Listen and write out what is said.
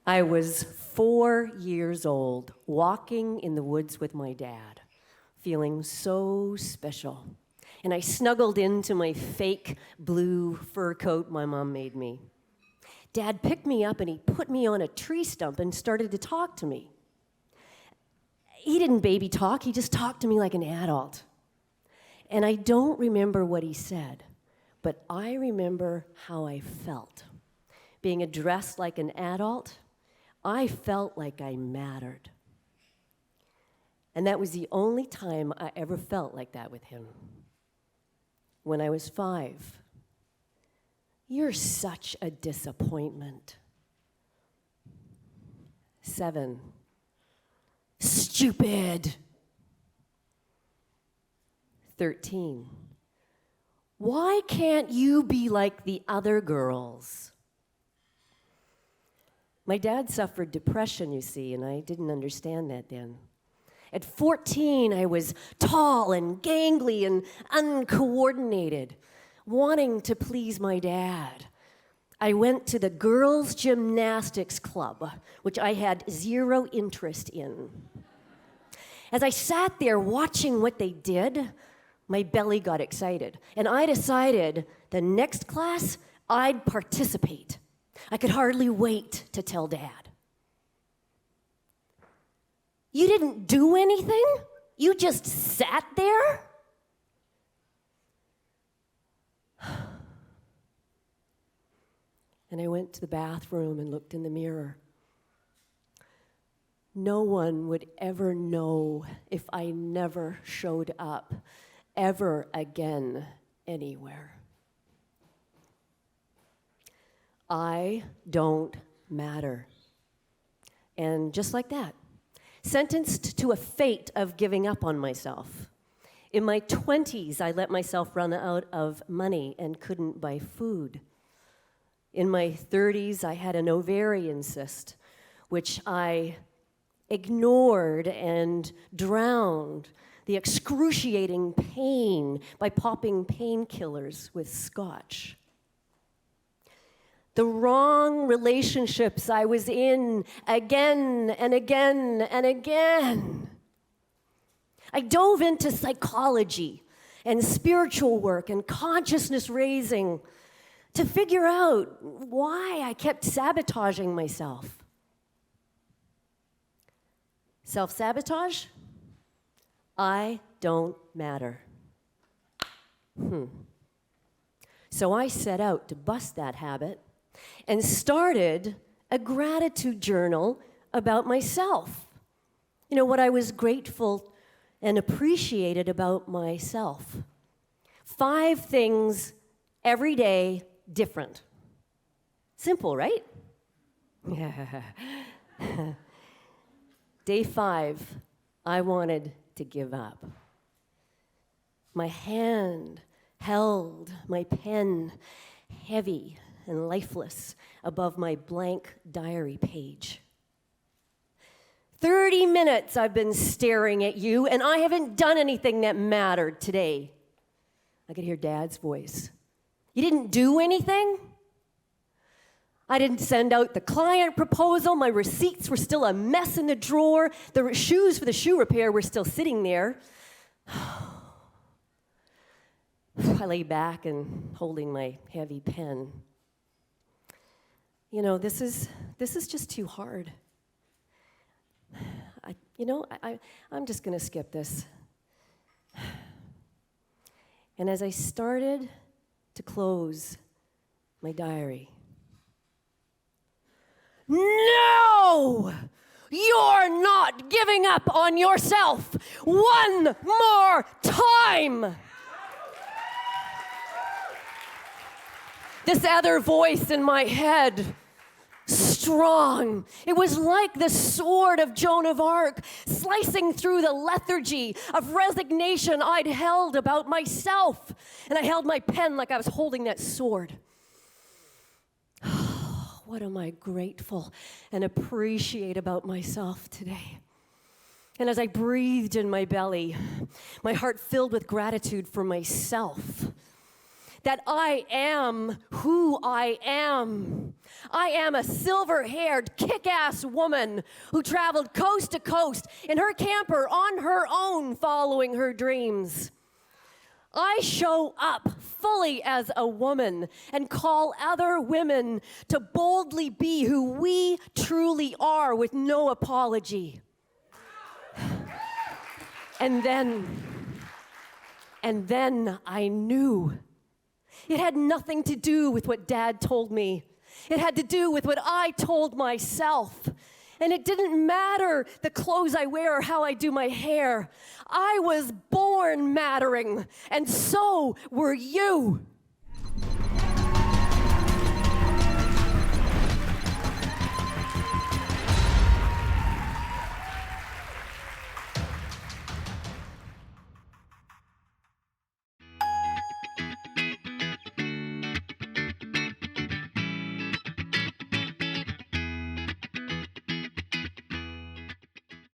I was 4 years old, walking in the woods with my dad, feeling so special. And I snuggled into my fake blue fur coat my mom made me. Dad picked me up and he put me on a tree stump and started to talk to me. He didn't baby talk, he just talked to me like an adult. And I don't remember what he said, but I remember how I felt. Being addressed like an adult, I felt like I mattered. And that was the only time I ever felt like that with him. When I was 5, "You're such a disappointment." 7, "Stupid." 13, "Why can't you be like the other girls?" My dad suffered depression, you see, and I didn't understand that then. At 14, I was tall and gangly and uncoordinated, wanting to please my dad. I went to the girls' gymnastics club, which I had 0 interest in. As I sat there watching what they did, my belly got excited, and I decided the next class I'd participate. I could hardly wait to tell Dad. "You didn't do anything? You just sat there?" And I went to the bathroom and looked in the mirror. No one would ever know if I never showed up ever again anywhere. I don't matter. And just like that, sentenced to a fate of giving up on myself. In my 20s, I let myself run out of money and couldn't buy food. In my 30s, I had an ovarian cyst, which I ignored and drowned the excruciating pain by popping painkillers with scotch. The wrong relationships I was in again and again and again. I dove into psychology and spiritual work and consciousness raising to figure out why I kept sabotaging myself. Self-sabotage? I don't matter. So I set out to bust that habit and started a gratitude journal about myself. You know, what I was grateful and appreciated about myself. 5 things every day different. Simple, right? Day 5, I wanted to give up. My hand held my pen heavy and lifeless above my blank diary page. 30 minutes I've been staring at you, and I haven't done anything that mattered today. I could hear Dad's voice. You didn't do anything? I didn't send out the client proposal. My receipts were still a mess in the drawer. The shoes for the shoe repair were still sitting there. I lay back and holding my heavy pen. You know, this is just too hard. I'm just going to skip this. And as I started to close my diary, no! You're not giving up on yourself one more time! This other voice in my head, strong. It was like the sword of Joan of Arc, slicing through the lethargy of resignation I'd held about myself. And I held my pen like I was holding that sword. What am I grateful and appreciate about myself today? And as I breathed in my belly, my heart filled with gratitude for myself. that I am who I am. I am a silver-haired, kick-ass woman who traveled coast to coast in her camper on her own, following her dreams. I show up fully as a woman and call other women to boldly be who we truly are with no apology. And then I knew. It had nothing to do with what Dad told me. It had to do with what I told myself. And it didn't matter the clothes I wear or how I do my hair. I was born mattering, and so were you.